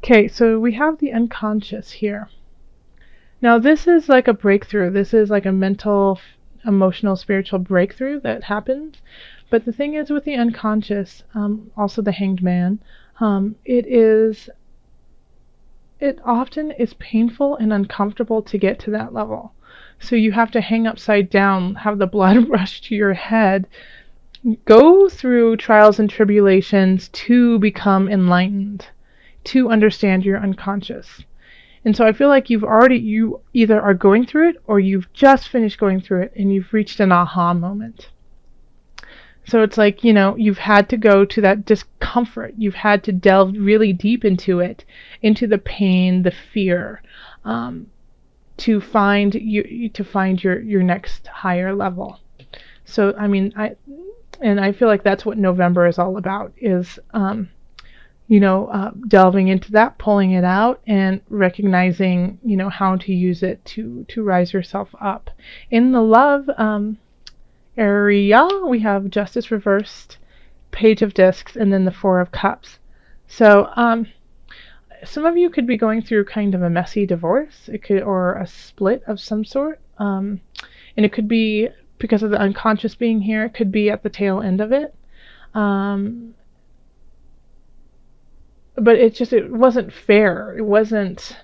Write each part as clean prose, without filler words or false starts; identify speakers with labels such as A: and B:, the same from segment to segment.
A: Okay, so we have the unconscious here. Now, this is like a breakthrough. This is like a mental, emotional, spiritual breakthrough that happens. But the thing is with the unconscious, also the hanged man, it often is painful and uncomfortable to get to that level. So you have to hang upside down, have the blood rush to your head, go through trials and tribulations to become enlightened, to understand your unconscious. And so I feel like you either are going through it or you've just finished going through it and you've reached an aha moment. So it's like, you've had to go to that discomfort. You've had to delve really deep into it, into the pain, the fear, to find your next higher level. So I feel like that's what November is all about, is delving into that, pulling it out, and recognizing, how to use it to rise yourself up. In the love area, we have Justice reversed, Page of Discs, and then the Four of Cups. So some of you could be going through kind of a messy divorce, or a split of some sort, and it could be because of the unconscious being here. It could be at the tail end of it. But it wasn't fair. It wasn't,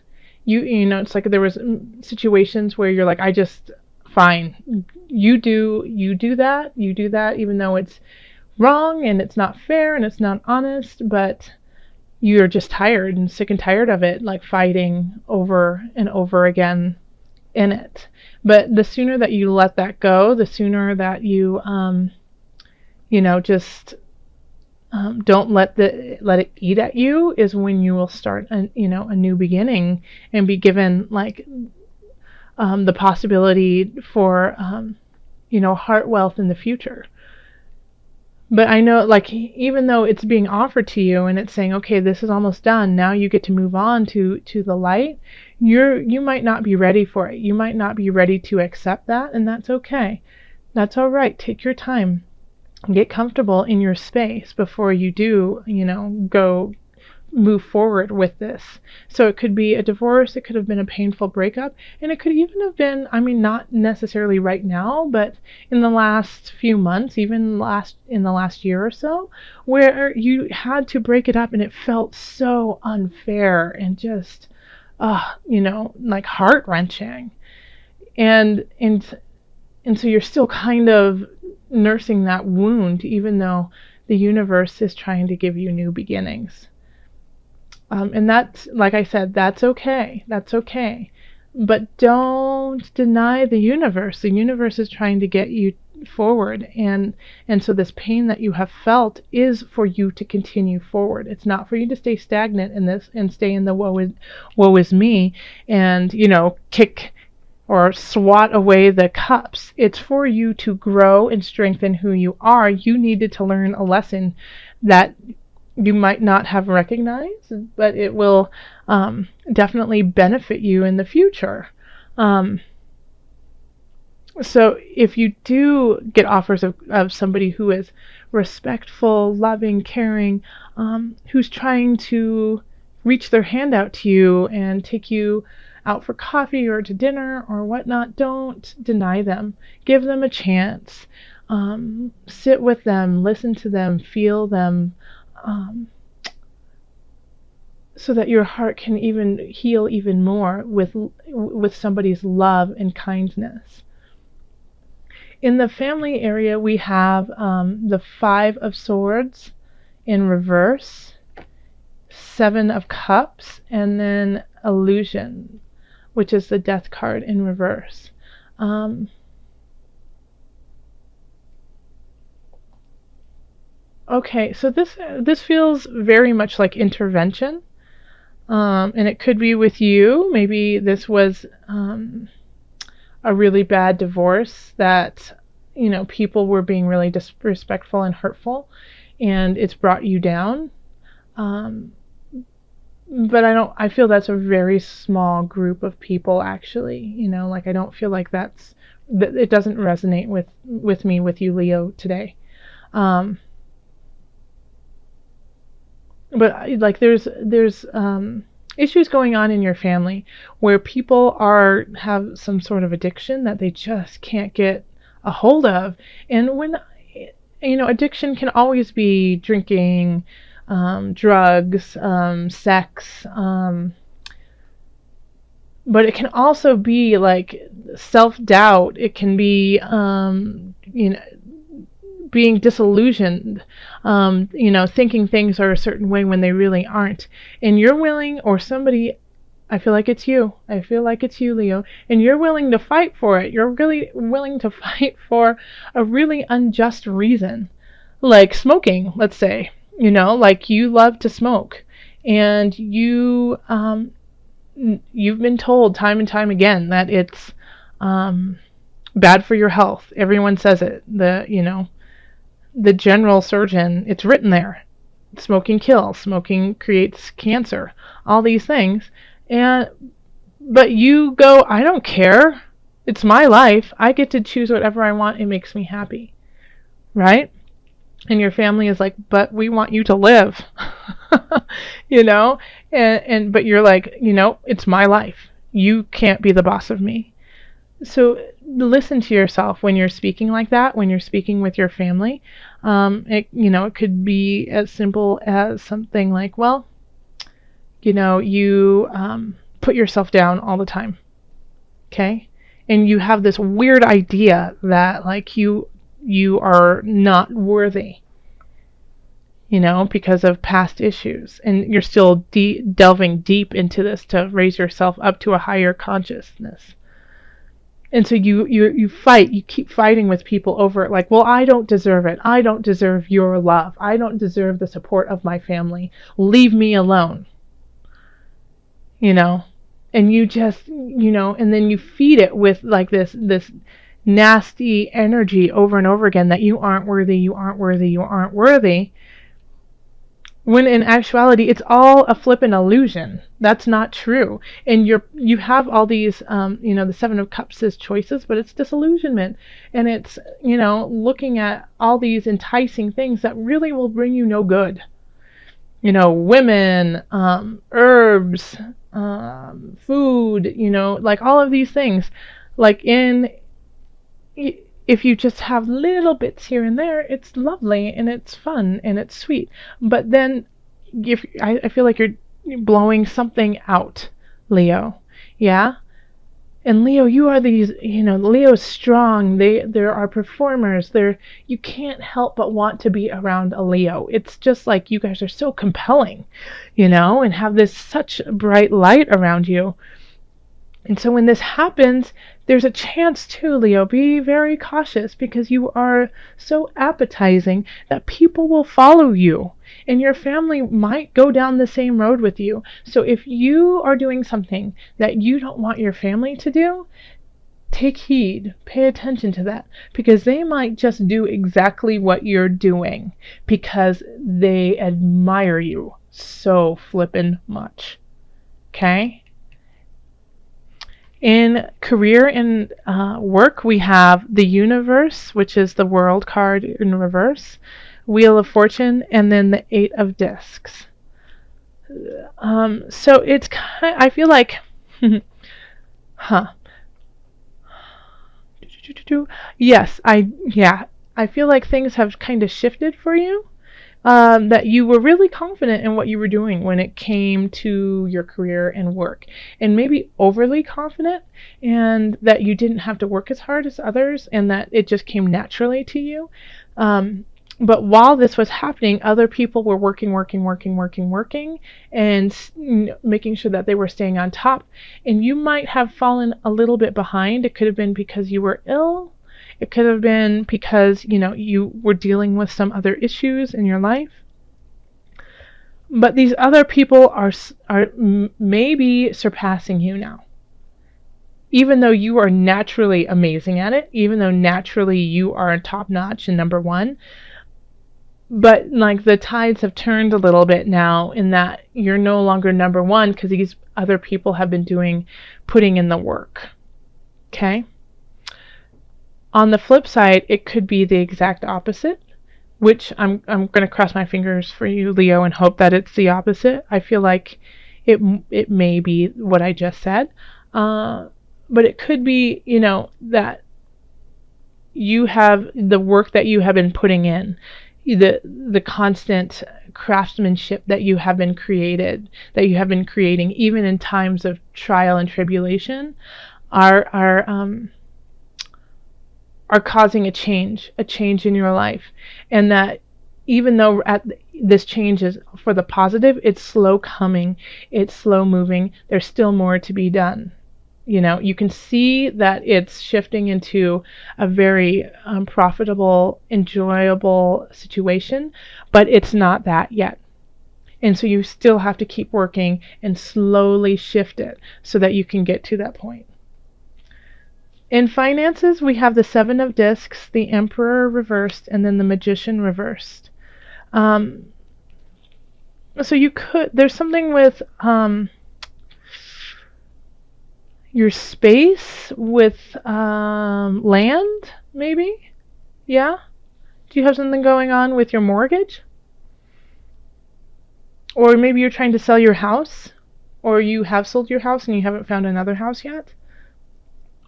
A: it's like there was situations where you're like, fine, you do that, even though it's wrong and it's not fair and it's not honest, but you're just tired and sick and tired of it, like fighting over and over again in it. But the sooner that you let that go, the sooner that you, just don't let it eat at you, is when you will start a new beginning and be given like the possibility for heart wealth in the future. But I know, like, even though it's being offered to you and it's saying, okay, this is almost done, now you get to move on to the light, you might not be ready for it. You might not be ready to accept that, and that's okay. That's all right. Take your time. Get comfortable in your space before you do, go move forward with this. So it could be a divorce, it could have been a painful breakup, and it could even have been, not necessarily right now, but in the last few months, even in the last year or so, where you had to break it up and it felt so unfair and just, like heart-wrenching. And so you're still kind of nursing that wound, even though the universe is trying to give you new beginnings. And that's, like I said, that's okay. That's okay. But don't deny the universe. The universe is trying to get you forward. And so this pain that you have felt is for you to continue forward. It's not for you to stay stagnant in this and stay in the woe is me and, kick or swat away the cups. It's for you to grow and strengthen who you are. You needed to learn a lesson that you might not have recognized, but it will definitely benefit you in the future. So if you do get offers of somebody who is respectful, loving, caring, who's trying to reach their hand out to you and take you out for coffee or to dinner or whatnot, don't deny them. Give them a chance. Sit with them, listen to them, feel them, so that your heart can even heal even more with somebody's love and kindness. In the family area, we have the Five of Swords in reverse, Seven of Cups, and then Illusion, which is the Death card in reverse. Okay, so this feels very much like intervention, and it could be with you. Maybe this was a really bad divorce that people were being really disrespectful and hurtful, and it's brought you down. But I feel that's a very small group of people, actually. Like, I don't feel like it doesn't resonate with me, with you, Leo, today. but like there's issues going on in your family where people are have some sort of addiction that they just can't get a hold of. And when addiction can always be drinking, drugs, sex, but it can also be like self-doubt. It can be being disillusioned, thinking things are a certain way when they really aren't. And you're willing, or somebody, I feel like it's you. I feel like it's you, Leo. And you're willing to fight for it. You're really willing to fight for a really unjust reason. Like smoking, let's say. Like you love to smoke. And you've been told time and time again that it's bad for your health. Everyone says it. The general surgeon, it's written there. Smoking kills, smoking creates cancer, all these things. But you go, I don't care. It's my life. I get to choose whatever I want. It makes me happy. Right? And your family is like, but we want you to live. But you're like, it's my life. You can't be the boss of me. So listen to yourself when you're speaking like that, when you're speaking with your family. It could be as simple as something like, well, you put yourself down all the time. Okay? And you have this weird idea that like you are not worthy, because of past issues. And you're still delving deep into this to raise yourself up to a higher consciousness. And so you fight, you keep fighting with people over it, like, well, I don't deserve it. I don't deserve your love. I don't deserve the support of my family. Leave me alone. And you just, and then you feed it with like this nasty energy over and over again that you aren't worthy, you aren't worthy, you aren't worthy. When in actuality, it's all a flippin' illusion. That's not true. And you have all these, the Seven of Cups is choices, but it's disillusionment. And it's, looking at all these enticing things that really will bring you no good. Women, herbs, food, like all of these things. Like if you just have little bits here and there, it's lovely and it's fun and it's sweet. But then I feel like you're blowing something out, Leo. Yeah? And Leo, you are these, Leo's strong. There are performers. You can't help but want to be around a Leo. It's just like you guys are so compelling, and have this such bright light around you. And so when this happens, there's a chance too, Leo. Be very cautious because you are so appetizing that people will follow you and your family might go down the same road with you. So if you are doing something that you don't want your family to do, take heed, pay attention to that, because they might just do exactly what you're doing because they admire you so flippin' much. Okay? In career and work, we have the Universe, which is the World card in reverse, Wheel of Fortune, and then the Eight of Discs. So it's I feel like, Yes, I feel like things have kind of shifted for you. That you were really confident in what you were doing when it came to your career and work, and maybe overly confident, and that you didn't have to work as hard as others, and that it just came naturally to you. But while this was happening, other people were working, and making sure that they were staying on top, and you might have fallen a little bit behind. It could have been because you were ill. It could have been because, you were dealing with some other issues in your life. But these other people are maybe surpassing you now. Even though you are naturally amazing at it, even though naturally you are top notch and number one, but like the tides have turned a little bit now in that you're no longer number one because these other people have been putting in the work. Okay? On the flip side, it could be the exact opposite, which I'm going to cross my fingers for you, Leo, and hope that it's the opposite. I feel like it may be what I just said, but it could be, that you have the work that you have been putting in, the constant craftsmanship that you have been creating, even in times of trial and tribulation, are causing a change in your life, and that even though this change is for the positive, it's slow coming, it's slow moving. There's still more to be done. You can see that it's shifting into a very profitable, enjoyable situation, but it's not that yet. And so you still have to keep working and slowly shift it so that you can get to that point. In finances, we have the Seven of Discs, the Emperor reversed, and then the Magician reversed. So there's something with your space with land, maybe? Yeah? Do you have something going on with your mortgage? Or maybe you're trying to sell your house, or you have sold your house and you haven't found another house yet.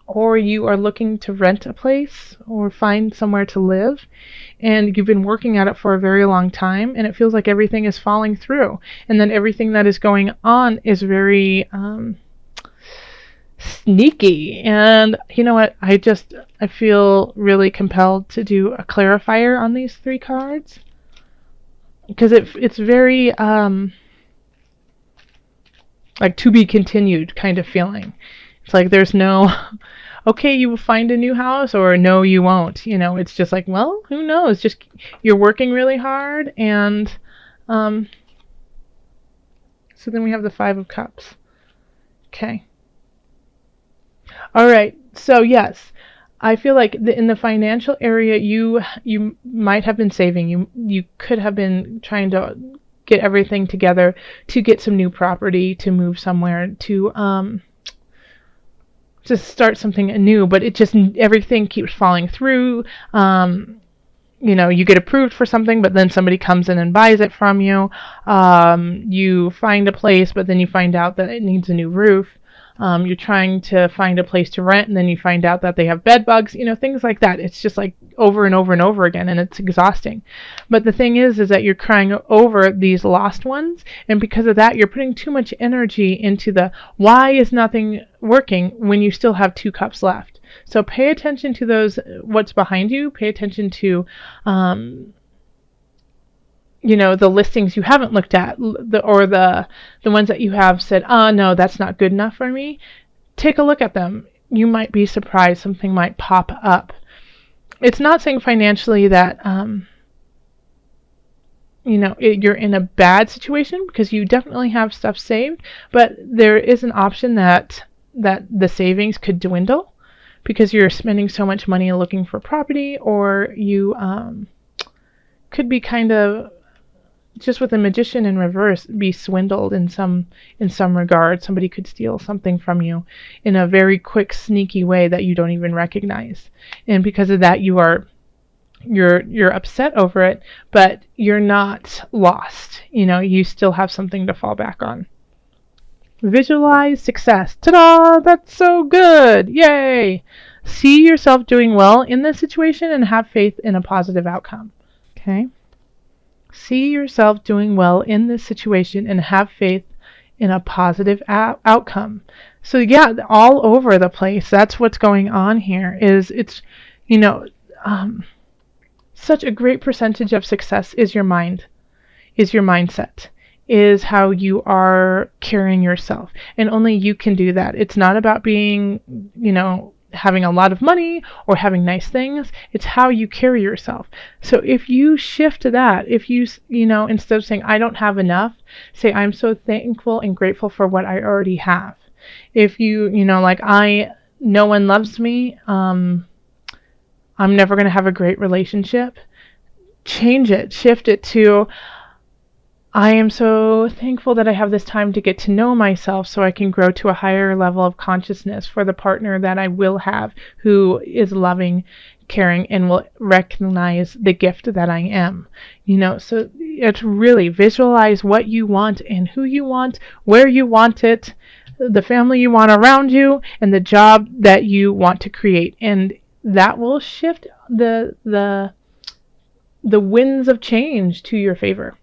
A: Or you are looking to rent a place or find somewhere to live, and you've been working at it for a very long time, and it feels like everything is falling through, and then everything that is going on is very sneaky. And you know what, I feel really compelled to do a clarifier on these three cards, because it's very like to be continued kind of feeling. It's like there's no okay, you will find a new house, or no, you won't. It's just like, well, who knows? Just you're working really hard, and so then we have the Five of Cups. Okay. All right. So yes, I feel like in the financial area, you might have been saving. You could have been trying to get everything together to get some new property, to move somewhere, to start something new, but everything keeps falling through. You get approved for something, but then somebody comes in and buys it from you. You find a place, but then you find out that it needs a new roof. You're trying to find a place to rent, and then you find out that they have bed bugs, things like that. It's just like over and over and over again, and it's exhausting. But the thing is that you're crying over these lost ones, and because of that, you're putting too much energy into the why is nothing working when you still have two cups left. So pay attention to those, what's behind you. Pay attention to the listings you haven't looked at, or the ones that you have said, no, that's not good enough for me. Take a look at them. You might be surprised. Something might pop up. It's not saying financially that, you're in a bad situation, because you definitely have stuff saved, but there is an option that the savings could dwindle because you're spending so much money looking for property, or you could be kind of, just with the Magician in reverse, be swindled in some regard. Somebody could steal something from you in a very quick, sneaky way that you don't even recognize. And because of that, you're upset over it, but you're not lost. You still have something to fall back on. Visualize success. Ta-da! That's so good! Yay! See yourself doing well in this situation and have faith in a positive outcome. Okay? See yourself doing well in this situation and have faith in a positive outcome. So yeah, all over the place, that's what's going on here. It's such a great percentage of success is your mind, is your mindset, is how you are carrying yourself. And only you can do that. It's not about being, having a lot of money or having nice things. It's how you carry yourself. So if you shift to that, if you, instead of saying, I don't have enough, say, I'm so thankful and grateful for what I already have. If you, no one loves me, I'm never going to have a great relationship. Change it, shift it to, I am so thankful that I have this time to get to know myself so I can grow to a higher level of consciousness for the partner that I will have, who is loving, caring and will recognize the gift that I am. So it's really visualize what you want and who you want, where you want it, the family you want around you, and the job that you want to create. And that will shift the winds of change to your favor.